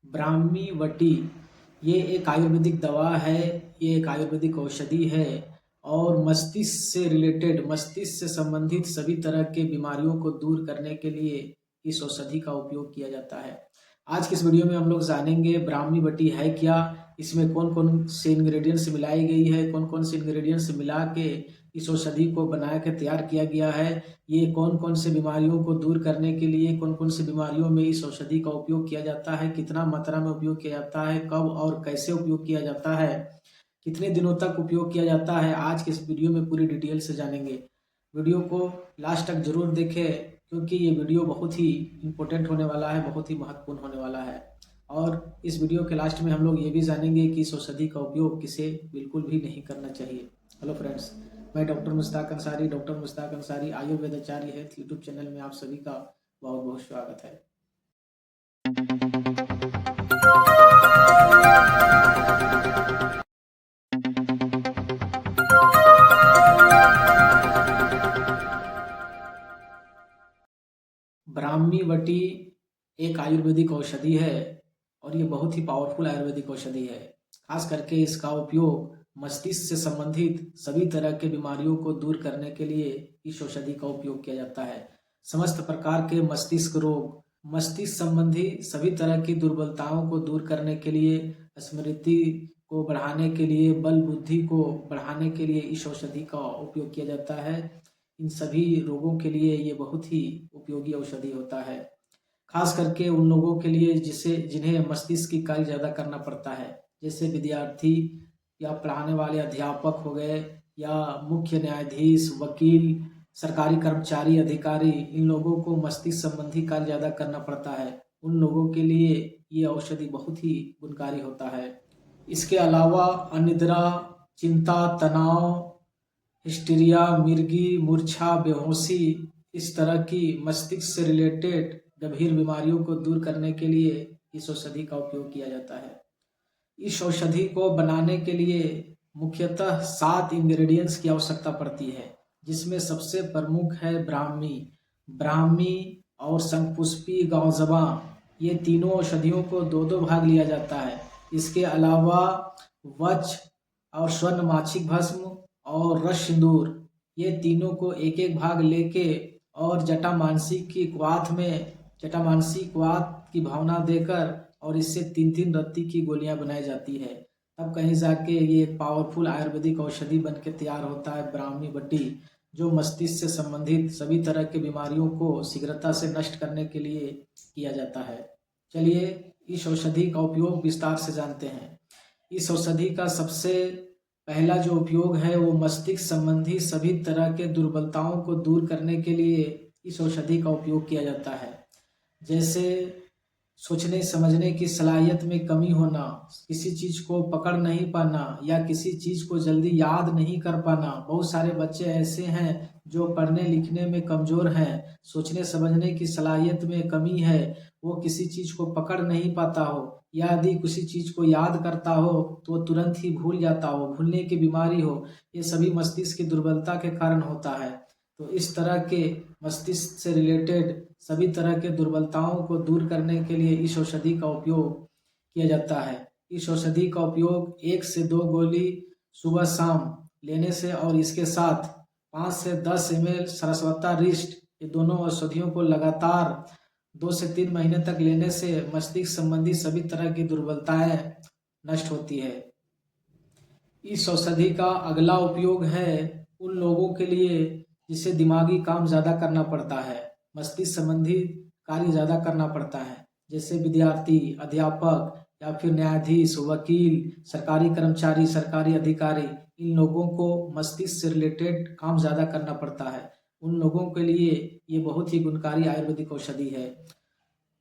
ब्राह्मी वटी ये एक आयुर्वेदिक दवा है। ये एक आयुर्वेदिक औषधि है और मस्तिष्क से रिलेटेड, मस्तिष्क से संबंधित सभी तरह के बीमारियों को दूर करने के लिए इस औषधि का उपयोग किया जाता है। आज की इस वीडियो में हम लोग जानेंगे ब्राह्मी वटी है क्या, इसमें कौन कौन से इंग्रेडिएंट्स मिलाई गई है, कौन कौन से इंग्रेडिएंट्स मिला के इस औषधि को बना के तैयार किया गया है, ये कौन कौन से बीमारियों को दूर करने के लिए कौन कौन सी बीमारियों में इस औषधि का उपयोग किया जाता है, कितना मात्रा में उपयोग किया जाता है, कब और कैसे उपयोग किया जाता है, कितने दिनों तक उपयोग किया जाता है, आज के इस वीडियो में पूरी डिटेल से जानेंगे। वीडियो को लास्ट तक जरूर देखें क्योंकि ये वीडियो बहुत ही इम्पोर्टेंट होने वाला है, बहुत ही महत्वपूर्ण होने वाला है। और इस वीडियो के लास्ट में हम लोग ये भी जानेंगे कि इस औषधि का उपयोग किसे बिल्कुल भी नहीं करना चाहिए। हेलो फ्रेंड्स, मैं डॉक्टर मुश्ताक अंसारी आयुर्वेदाचार्य हेल्थ यूट्यूब चैनल में आप सभी का बहुत बहुत स्वागत है। ब्राह्मी वटी एक आयुर्वेदिक औषधि है और ये बहुत ही पावरफुल आयुर्वेदिक औषधि है। खास करके इसका उपयोग मस्तिष्क से संबंधित सभी तरह के बीमारियों को दूर करने के लिए इस औषधि का उपयोग किया जाता है। समस्त प्रकार के मस्तिष्क रोग, मस्तिष्क संबंधी सभी तरह की दुर्बलताओं को दूर करने के लिए, स्मृति को बढ़ाने के लिए, बल बुद्धि को बढ़ाने के लिए इस औषधि का उपयोग किया जाता है। इन सभी रोगों के लिए ये बहुत ही उपयोगी औषधि होता है। खास करके उन लोगों के लिए जिन्हें मस्तिष्क की कार्य ज़्यादा करना पड़ता है, जैसे विद्यार्थी या पढ़ाने वाले अध्यापक हो गए या मुख्य न्यायाधीश, वकील, सरकारी कर्मचारी, अधिकारी, इन लोगों को मस्तिष्क संबंधी कार्य ज़्यादा करना पड़ता है। उन लोगों के लिए ये औषधि बहुत ही गुणकारी होता है। इसके अलावा अनिद्रा, चिंता, तनाव, हिस्टीरिया, मिर्गी, मूर्छा, बेहोशी, इस तरह की मस्तिष्क से रिलेटेड गंभीर बीमारियों को दूर करने के लिए इस औषधि का उपयोग किया जाता है। इस औषधि को बनाने के लिए मुख्यतः 7 इंग्रेडिएंट्स की आवश्यकता पड़ती है, जिसमें सबसे प्रमुख है ब्राह्मी। ब्राह्मी और शंखपुष्पी, गांवजबा, ये तीनों औषधियों को दो दो भाग लिया जाता है। इसके अलावा वच और स्वर्ण माछिक भस्म और रस सिंदूर, ये तीनों को एक एक भाग लेके और जटामांसी क्वाथ की भावना देकर और इससे 3-3 रत्ती की गोलियां बनाई जाती है। तब कहीं जाके ये एक पावरफुल आयुर्वेदिक औषधि बन के तैयार होता है ब्राह्मी वटी, जो मस्तिष्क से संबंधित सभी तरह के बीमारियों को शीघ्रता से नष्ट करने के लिए किया जाता है। चलिए इस औषधि का उपयोग विस्तार से जानते हैं। इस औषधि का सबसे पहला जो उपयोग है वो मस्तिष्क संबंधी सभी तरह के दुर्बलताओं को दूर करने के लिए इस औषधि का उपयोग किया जाता है। जैसे सोचने समझने की सलाहियत में कमी होना, किसी चीज को पकड़ नहीं पाना या किसी चीज को जल्दी याद नहीं कर पाना। बहुत सारे बच्चे ऐसे हैं जो पढ़ने लिखने में कमजोर हैं, सोचने समझने की सलाहियत में कमी है, वो किसी चीज को पकड़ नहीं पाता हो या यदि किसी चीज को याद करता हो तो वो तुरंत ही भूल जाता हो, भूलने की बीमारी हो। ये सभी मस्तिष्क की दुर्बलता के कारण होता है। तो इस तरह के मस्तिष्क से रिलेटेड सभी तरह के दुर्बलताओं को दूर करने के लिए इस औषधि का उपयोग किया जाता है। इस औषधि का उपयोग 1 से 2 गोली सुबह शाम लेने से और इसके साथ 5 से 10 ml सरस्वता रिस्ट, ये दोनों औषधियों को लगातार 2 से 3 महीने तक लेने से मस्तिष्क संबंधी सभी तरह की दुर्बलताएं नष्ट होती है। इस औषधि का अगला उपयोग है उन लोगों के लिए जिसे दिमागी काम ज़्यादा करना पड़ता है, मस्तिष्क संबंधी कार्य ज़्यादा करना पड़ता है, जैसे विद्यार्थी, अध्यापक या फिर न्यायाधीश, वकील, सरकारी कर्मचारी, सरकारी अधिकारी, इन लोगों को मस्तिष्क से रिलेटेड काम ज़्यादा करना पड़ता है। उन लोगों के लिए ये बहुत ही गुणकारी आयुर्वेदिक औषधि है।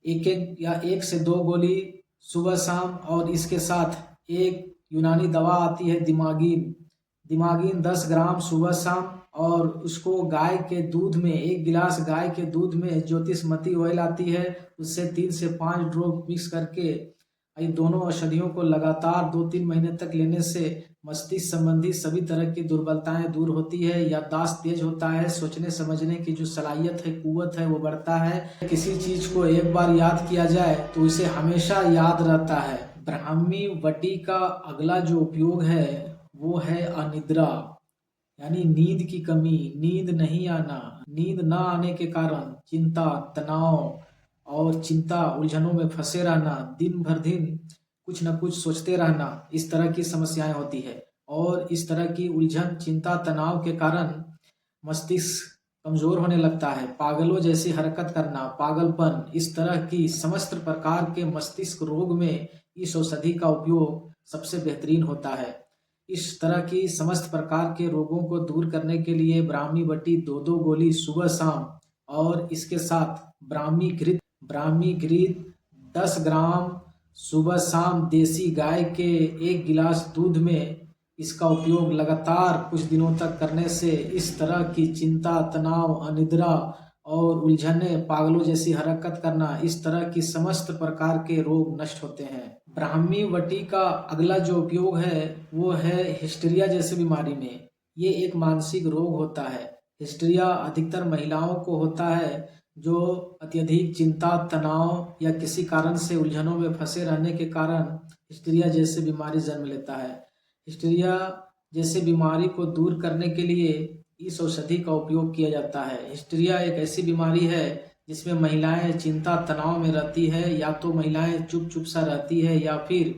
एक से 2 गोली सुबह शाम और इसके साथ एक यूनानी दवा आती है दिमागीन 10 ग्राम सुबह शाम, और उसको गाय के दूध में 1 गिलास गाय के दूध में ज्योतिषमती ऑयल आती है, उससे 3 से 5 ड्रॉप मिक्स करके इन दोनों औषधियों को लगातार 2-3 महीने तक लेने से मस्तिष्क संबंधी सभी तरह की दुर्बलताएं दूर होती है, याददाश्त तेज होता है, सोचने समझने की जो सलाहियत है, कुव्वत है, वो बढ़ता है। किसी चीज को एक बार याद किया जाए तो उसे हमेशा याद रहता है। ब्राह्मी वटी का अगला जो उपयोग है वो है अनिद्रा, यानी नींद की कमी, नींद नहीं आना। नींद न आने के कारण चिंता, तनाव और चिंता उलझनों में फंसे रहना, दिन भर दिन कुछ न कुछ सोचते रहना, इस तरह की समस्याएं होती है। और इस तरह की उलझन, चिंता, तनाव के कारण मस्तिष्क कमजोर होने लगता है। पागलों जैसी हरकत करना, पागलपन, इस तरह की समस्त प्रकार के मस्तिष्क रोग में इस औषधि का उपयोग सबसे बेहतरीन होता है। इस तरह की समस्त प्रकार के रोगों को दूर करने के लिए ब्राह्मी बटी 2-2 गोली सुबह शाम, और इसके साथ ब्राह्मी घृत 10 ग्राम सुबह शाम देसी गाय के 1 गिलास दूध में इसका उपयोग लगातार कुछ दिनों तक करने से इस तरह की चिंता, तनाव, अनिद्रा और उलझने, पागलों जैसी हरकत करना, इस तरह की समस्त प्रकार के रोग नष्ट होते हैं। ब्राह्मी वटी का अगला जो उपयोग है वो है हिस्टीरिया जैसी बीमारी में। ये एक मानसिक रोग होता है। हिस्टीरिया अधिकतर महिलाओं को होता है जो अत्यधिक चिंता, तनाव या किसी कारण से उलझनों में फंसे रहने के कारण हिस्टीरिया जैसी बीमारी जन्म लेता है। हिस्टीरिया जैसे बीमारी को दूर करने के लिए इस औषधि का उपयोग किया जाता है। हिस्टीरिया एक ऐसी बीमारी है जिसमें महिलाएं चिंता, तनाव में रहती है, या तो महिलाएं चुप चुप सा रहती है या फिर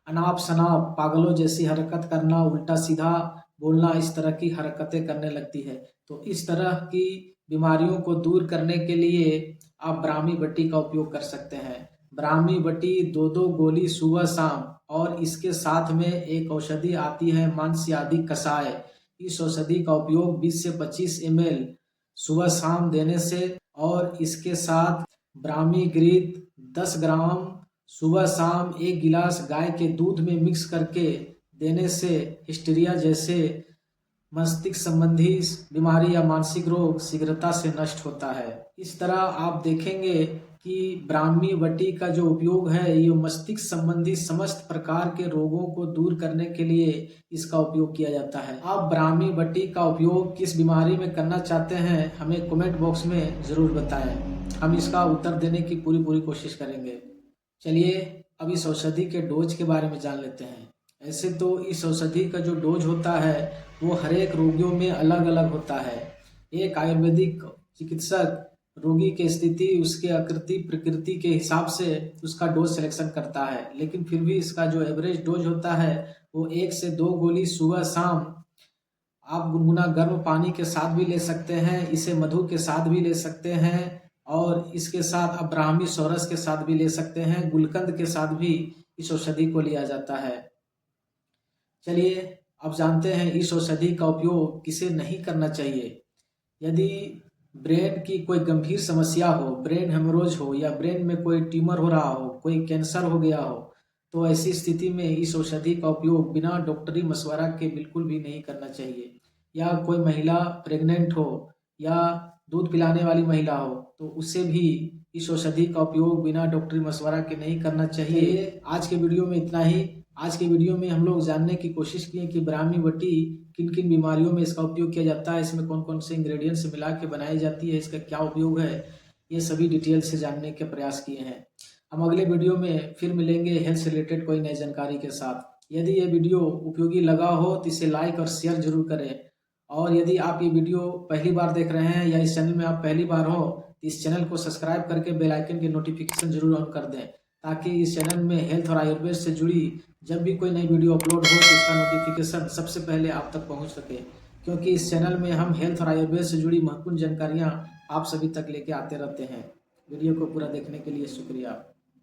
अनाप शनाप पागलों जैसी हरकत करना, उल्टा सीधा बोलना, इस तरह की हरकतें करने लगती है। तो इस तरह की बीमारियों को दूर करने के लिए आप ब्राह्मी बट्टी का उपयोग कर सकते हैं। ब्राह्मी बट्टी 2-2 गोली सुबह शाम, और इसके साथ में एक औषधि आती है मांस्यादि कषाय। इस औषधि का उपयोग 20 से 25 ml सुबह शाम देने से, और इसके साथ ब्राह्मी घृत 10 ग्राम सुबह शाम 1 गिलास गाय के दूध में मिक्स करके देने से हिस्टीरिया जैसे मस्तिष्क संबंधी बीमारी या मानसिक रोग शीघ्रता से नष्ट होता है। इस तरह आप देखेंगे कि ब्राह्मी वटी का जो उपयोग है ये मस्तिष्क संबंधी समस्त प्रकार के रोगों को दूर करने के लिए इसका उपयोग किया जाता है। आप ब्राह्मी वटी का उपयोग किस बीमारी में करना चाहते हैं हमें कमेंट बॉक्स में ज़रूर बताएं, हम इसका उत्तर देने की पूरी कोशिश करेंगे। चलिए अब इस औषधि के डोज के बारे में जान लेते हैं। ऐसे तो इस औषधि का जो डोज होता है वो हर एक रोगियों में अलग अलग होता है। एक आयुर्वेदिक चिकित्सक रोगी की स्थिति, उसके आकृति प्रकृति के हिसाब से उसका डोज सिलेक्शन करता है, लेकिन फिर भी इसका जो एवरेज डोज होता है वो 1 से 2 गोली सुबह शाम आप गुनगुना गर्म पानी के साथ भी ले सकते हैं, इसे मधु के साथ भी ले सकते हैं, और इसके साथ आप ब्राह्मी सोरस के साथ भी ले सकते हैं, गुलकंद के साथ भी इस औषधि को लिया जाता है। चलिए अब जानते हैं इस औषधि का उपयोग किसे नहीं करना चाहिए। यदि ब्रेन की कोई गंभीर समस्या हो, ब्रेन हेमरोज हो, या ब्रेन में कोई ट्यूमर हो रहा हो, कोई कैंसर हो गया हो, तो ऐसी स्थिति में इस औषधि का उपयोग बिना डॉक्टरी मशवरा के बिल्कुल भी नहीं करना चाहिए। या कोई महिला प्रेग्नेंट हो या दूध पिलाने वाली महिला हो तो उसे भी इस औषधि का उपयोग बिना डॉक्टरी मशवरा के नहीं करना चाहिए। आज के वीडियो में इतना ही। आज के वीडियो में हम लोग जानने की कोशिश किए कि ब्राह्मी वटी किन किन बीमारियों में इसका उपयोग किया जाता है, इसमें कौन कौन से इंग्रेडिएंट्स मिला के बनाई जाती है, इसका क्या उपयोग है, ये सभी डिटेल से जानने के प्रयास किए हैं। हम अगले वीडियो में फिर मिलेंगे हेल्थ से रिलेटेड कोई नई जानकारी के साथ। यदि ये वीडियो उपयोगी लगा हो तो इसे लाइक और शेयर जरूर करें, और यदि आप ये वीडियो पहली बार देख रहे हैं या इस चैनल में आप पहली बार हो तो इस चैनल को सब्सक्राइब करके बेल आइकन की नोटिफिकेशन जरूर ऑन कर दें, ताकि इस चैनल में हेल्थ और आयुर्वेद से जुड़ी जब भी कोई नई वीडियो अपलोड हो तो इसका नोटिफिकेशन सबसे पहले आप तक पहुंच सके, क्योंकि इस चैनल में हम हेल्थ और आयुर्वेद से जुड़ी महत्वपूर्ण जानकारियां आप सभी तक लेके आते रहते हैं। वीडियो को पूरा देखने के लिए शुक्रिया।